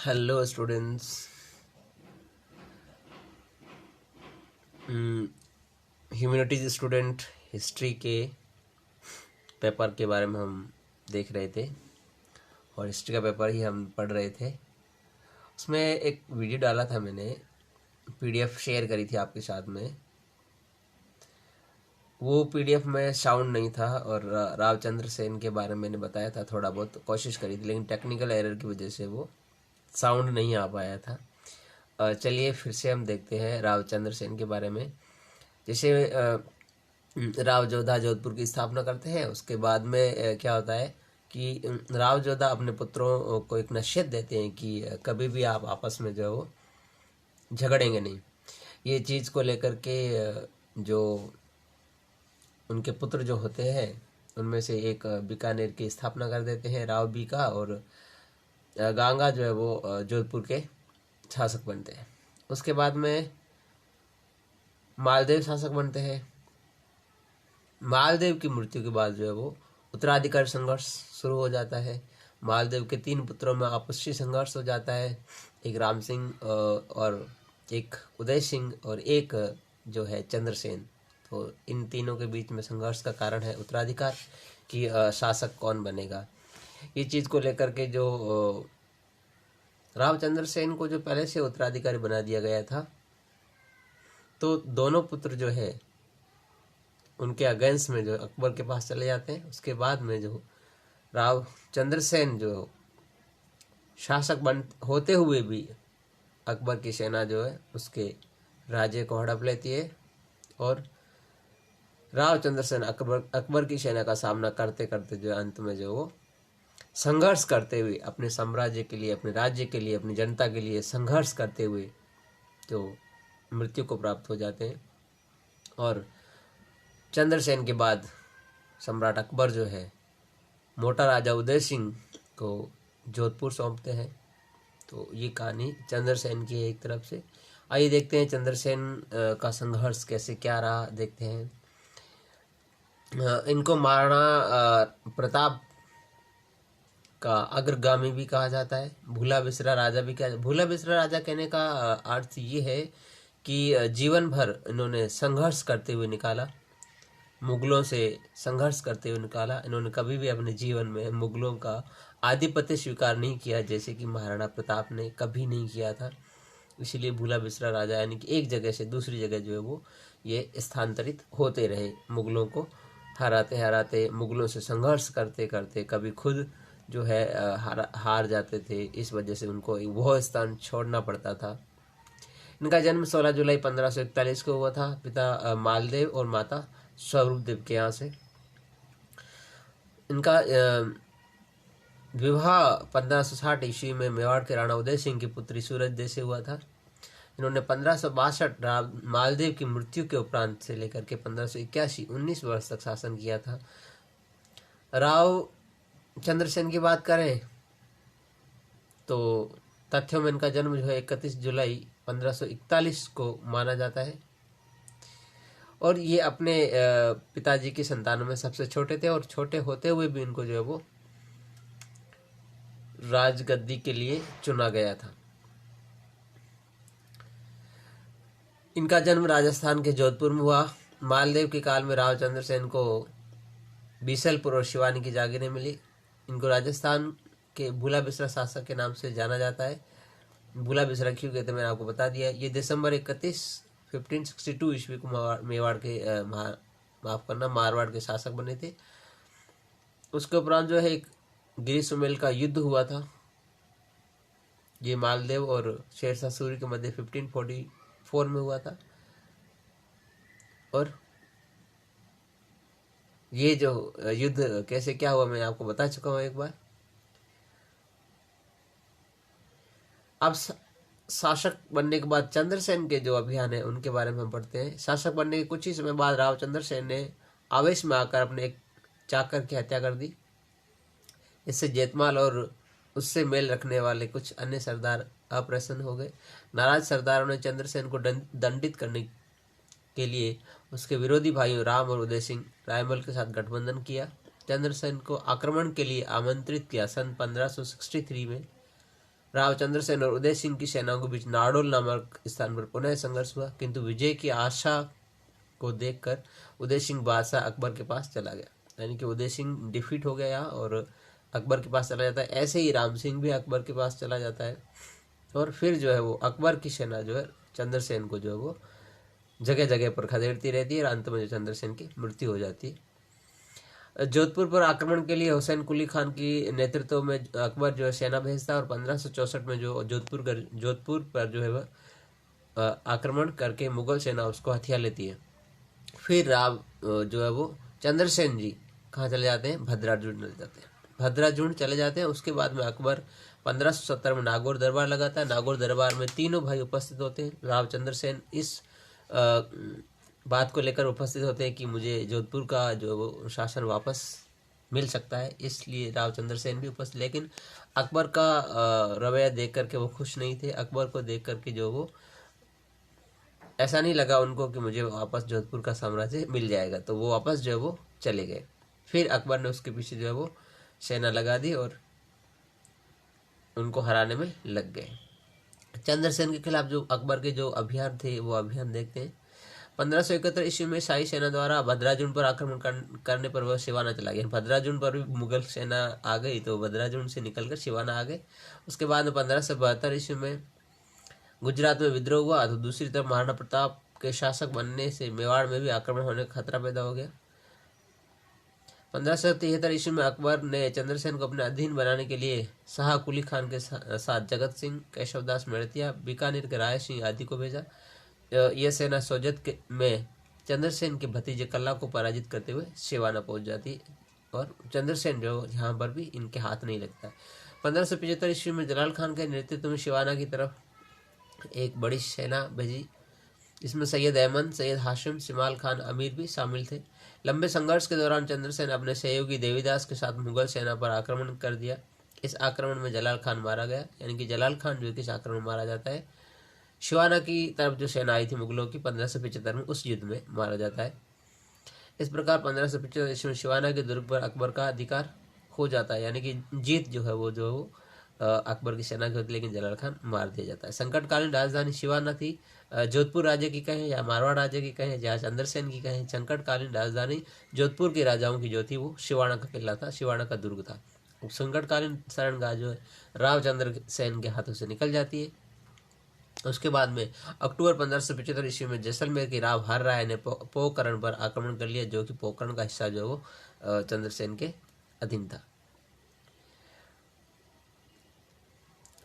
Hello students. Humanities student history के paper के बारे में हम देख रहे थे और हिस्ट्री का पेपर ही हम पढ़ रहे थे। उसमें एक वीडियो डाला था मैंने, पीडीएफ शेयर करी थी आपके साथ में। वो पीडीएफ में साउंड नहीं था और रावचंद्र सेन के बारे में मैंने बताया था, थोड़ा बहुत कोशिश करी थी, लेकिन टेक्निकल एरर की वजह से वो साउंड नहीं आ पाया था। चलिए फिर से हम देखते हैं रावचंद्र सेन के बारे में। जैसे राव जोधा जोधपुर की स्थापना करते हैं, उसके बाद में क्या होता है कि राव जोधा अपने पुत्रों को एक नसीहत देते हैं कि कभी भी आप आपस में जो है वो झगड़ेंगे नहीं। ये चीज़ को लेकर के जो उनके पुत्र जो होते हैं उनमें से एक बीकानेर की स्थापना कर देते हैं, राव बीका, और गांगा जो है वो जोधपुर के शासक बनते हैं। उसके बाद में मालदेव शासक बनते हैं। मालदेव की मृत्यु के बाद जो है वो उत्तराधिकारी संघर्ष शुरू हो जाता है। मालदेव के 3 पुत्रों में आपसी संघर्ष हो जाता है, एक राम सिंह और एक उदय सिंह और एक जो है चंद्रसेन। तो इन तीनों के बीच में संघर्ष का कारण है उत्तराधिकार कि शासक कौन बनेगा। ये चीज़ को लेकर के जो रामचंद्र सेन को जो पहले से उत्तराधिकारी बना दिया गया था, तो दोनों पुत्र जो है उनके अगेंस्ट में जो अकबर के पास चले जाते हैं। उसके बाद में जो राव चंद्रसेन जो शासक बन होते हुए भी अकबर की सेना जो है उसके राज्य को हड़प लेती है और राव चंद्रसेन अकबर की सेना का सामना करते करते जो अंत में जो वो संघर्ष करते हुए अपने साम्राज्य के लिए, अपने राज्य के लिए, अपनी जनता के लिए संघर्ष करते हुए जो मृत्यु को प्राप्त हो जाते हैं। और चंद्रसेन के बाद सम्राट अकबर जो है मोटा राजा उदय सिंह को जोधपुर सौंपते हैं। तो ये कहानी चंद्रसेन की है एक तरफ से। आइए देखते हैं चंद्रसेन का संघर्ष कैसे क्या रहा, देखते हैं। इनको महाराणा प्रताप का अग्रगामी भी कहा जाता है, भूला बिसरा राजा भी कहा। भूला बिसरा राजा कहने का अर्थ ये है कि जीवन भर इन्होंने संघर्ष करते हुए निकाला, मुगलों से संघर्ष करते हुए निकाला। इन्होंने कभी भी अपने जीवन में मुगलों का आधिपत्य स्वीकार नहीं किया, जैसे कि महाराणा प्रताप ने कभी नहीं किया था। इसीलिए भूला बिसरा राजा, यानी कि एक जगह से दूसरी जगह जो है वो ये स्थानांतरित होते रहे, मुगलों को हराते हराते, मुगलों से संघर्ष करते करते, कभी खुद जो है हार जाते थे। इस वजह से उनको वह स्थान छोड़ना पड़ता था। इनका जन्म 16 जुलाई 1541 को हुआ था। पिता मालदेव और माता स्वरूपदेव के यहाँ से। इनका विवाह 1560 ईस्वी में मेवाड़ के राणा उदय सिंह की पुत्री सूरज देव से हुआ था। इन्होंने 1562 मालदेव की मृत्यु के उपरांत से लेकर के 1581 19 वर्ष तक शासन किया था। राव चंद्रसेन की बात करें तो तथ्यों में इनका जन्म जो है 31 जुलाई 1541 को माना जाता है और ये अपने पिताजी की संतानों में सबसे छोटे थे और छोटे होते हुए भी इनको जो है वो राजगद्दी के लिए चुना गया था। इनका जन्म राजस्थान के जोधपुर में हुआ। मालदेव के काल में राव चंद्रसेन को बीसलपुर और शिवानी की जागीरें मिली। इनको राजस्थान के भूला बिसरा शासक के नाम से जाना जाता है। भूला बिसरा क्यों कहते मैंने आपको बता दिया। ये दिसंबर 31 1562 ईस्वी को मेवाड़ के मारवाड़ के शासक बने थे। उसके उपरांत जो है एक गिरी सुमेल का युद्ध हुआ था। ये मालदेव और शेरशाह सूरी के मध्य 1544 में हुआ था और ये जो युद्ध कैसे क्या हुआ मैं आपको बता चुका हूं एक बार। अब शासक बनने के बाद चंद्रसेन के जो अभियान है उनके बारे में हम पढ़ते हैं। शासक बनने के कुछ ही समय बाद राव चंद्रसेन ने आवेश में आकर अपने एक चाकर की हत्या कर दी। इससे जेतमाल और उससे मेल रखने वाले कुछ अन्य सरदार अप्रसन्न हो गए। नाराज सरदारों ने चंद्रसेन को दंडित करने के लिए उसके विरोधी भाइयों राम और उदय सिंह रायमल के साथ गठबंधन किया। चंद्रसेन को आक्रमण के लिए आमंत्रित किया। सन 1563 में राव चंद्रसेन और उदय सिंह की सेनाओं के बीच नाडोल नामक स्थान पर पुनः संघर्ष हुआ, किंतु विजय की आशा को देखकर उदय सिंह बादशाह अकबर के पास चला गया। यानी कि उदय सिंह डिफीट हो गया और अकबर के पास चला जाता है। ऐसे ही राम सिंह भी अकबर के पास चला जाता है और फिर जो है वो अकबर की सेना जो है चंद्रसेन को जो है वो जगह जगह पर खदेड़ती रहती है और अंत में जो चंद्रसेन की मृत्यु हो जाती है। जोधपुर पर आक्रमण के लिए हुसैन कुली खान की नेतृत्व में अकबर जो है सेना भेजता है और 1564 में जो जोधपुर पर जो है वह आक्रमण करके मुगल सेना उसको हथिया लेती है। फिर राव जो है वो चंद्रसेन जी कहाँ चले जाते हैं, भद्राजुड़ चले जाते हैं। भद्राजुड़ चले जाते हैं। उसके बाद में अकबर 1570 में नागौर दरबार लगाता है। नागौर दरबार में तीनों भाई उपस्थित होते हैं। राव चंद्रसेन इस बात को लेकर उपस्थित होते हैं कि मुझे जोधपुर का जो वो शासन वापस मिल सकता है, इसलिए राव चंद्रसेन भी उपस्थित। लेकिन अकबर का रवैया देख करके वो खुश नहीं थे। अकबर को देख करके जो वो ऐसा नहीं लगा उनको कि मुझे वापस जोधपुर का साम्राज्य मिल जाएगा, तो वो वापस जो है वो चले गए। फिर अकबर ने उसके पीछे जो है वो सेना लगा दी और उनको हराने में लग गए। चंद्रसेन के खिलाफ जो अकबर के जो अभियान थे वो अभियान देखते हैं। 1571 ईस्वी में शाही सेना द्वारा भद्राजुड़ पर आक्रमण करने पर वह सिवाना चला गया। भद्राजुड़ पर भी मुगल सेना आ गई तो भद्राजुड़ से निकलकर सिवाना आ गए। उसके बाद में 1572 ईस्वी में गुजरात में विद्रोह हुआ तो दूसरी तरफ महाराणा प्रताप के शासक बनने से मेवाड़ में भी आक्रमण होने का खतरा पैदा हो गया। 1573 ईस्वी में अकबर ने चंद्रसेन को अपने अधीन बनाने के लिए शाह कुली खान के साथ जगत सिंह, केशवदास मेड़तिया, बीकानेर के राय सिंह आदि को भेजा। यह सेना सोजत में चंद्रसेन के भतीजे कल्ला को पराजित करते हुए सिवाना पहुंच जाती है और चंद्रसेन जो यहाँ पर भी इनके हाथ नहीं लगता है। 1575 ईस्वी में जलाल खान के नेतृत्व में सिवाना की तरफ एक बड़ी सेना भेजी। इसमें सैयद अहमद, सैयद हाशिम, सिमाल खान अमीर भी शामिल थे। लंबे संघर्ष के दौरान चंद्रसेन अपने सहयोगी देवीदास के साथ मुगल सेना पर आक्रमण कर दिया। इस आक्रमण में जलाल खान मारा गया। यानी कि जलाल खान जो किस आक्रमण मारा जाता है, सिवाना की तरफ जो सेना आई थी मुगलों की 1575 में, उस युद्ध में मारा जाता है। इस प्रकार 1575 ईस्वी में सिवाना के दुर्ग पर अकबर का अधिकार हो जाता है। यानी कि जीत जो है वो अकबर की सेना की होती है, लेकिन जलाल खान मार दिया जाता है। संकटकालीन राजधानी सिवाना थी। जोधपुर राज्य की कहें या मारवाड़ राज्य की कहें या चंद्रसेन की कहें, संकटकालीन राजधानी जोधपुर के राजाओं की जो थी वो सिवाना का किला था, सिवाना का दुर्ग था। संकटकालीन शरणगाह जो है राव चंद्रसेन के हाथों से निकल जाती है। उसके बाद में अक्टूबर 1575 ईस्वी में जैसलमेर के राव हर राय ने पोकरण पर आक्रमण कर लिया, जो कि पोकरण का हिस्सा जो वो चंद्रसेन के अधीन था।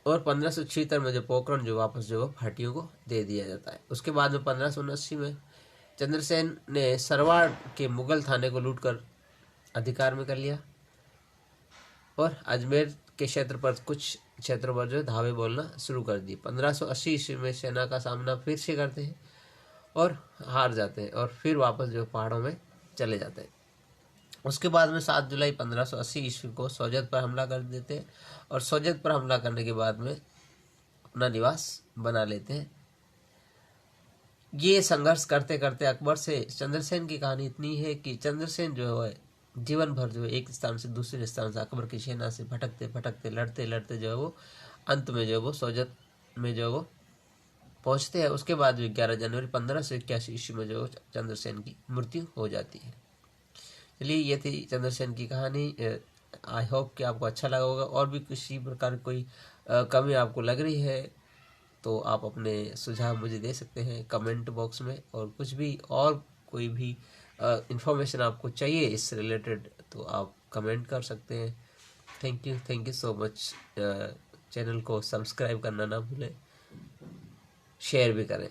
और 1576 में जो पोकरण जो वापस जो भाटियों को दे दिया जाता है। उसके बाद में 1579 में चंद्रसेन ने सरवाड़ के मुगल थाने को लूटकर अधिकार में कर लिया और अजमेर के क्षेत्र पर कुछ क्षेत्रों पर जो धावे बोलना शुरू कर दी। 1580 ईस्वी में सेना का सामना फिर से करते हैं और हार जाते हैं और फिर वापस जो पहाड़ों में चले जाते हैं। उसके बाद में 7 जुलाई 1580 ईस्वी को सोजत पर हमला कर देते हैं और सोजत पर हमला करने के बाद में अपना निवास बना लेते हैं। ये संघर्ष करते करते अकबर से चंद्रसेन की कहानी इतनी है कि चंद्रसेन जो है जीवन भर जो है एक स्थान से दूसरे स्थान से अकबर की सेना से भटकते भटकते लड़ते लड़ते जो है वो अंत में जो है वो सोजत में जो है वो पहुंचते हैं। उसके बाद 11 जनवरी 1581 ईस्वी में जो चंद्रसेन की मृत्यु हो जाती है। चलिए, ये थी चंद्रसेन की कहानी। आई होप कि आपको अच्छा लगा होगा। और भी किसी प्रकार कोई कमी आपको लग रही है तो आप अपने सुझाव मुझे दे सकते हैं कमेंट बॉक्स में, और कुछ भी और कोई भी इंफॉर्मेशन आपको चाहिए इस रिलेटेड तो आप कमेंट कर सकते हैं। Thank you so much. Channel को सब्सक्राइब करना ना भूलें, शेयर भी करें।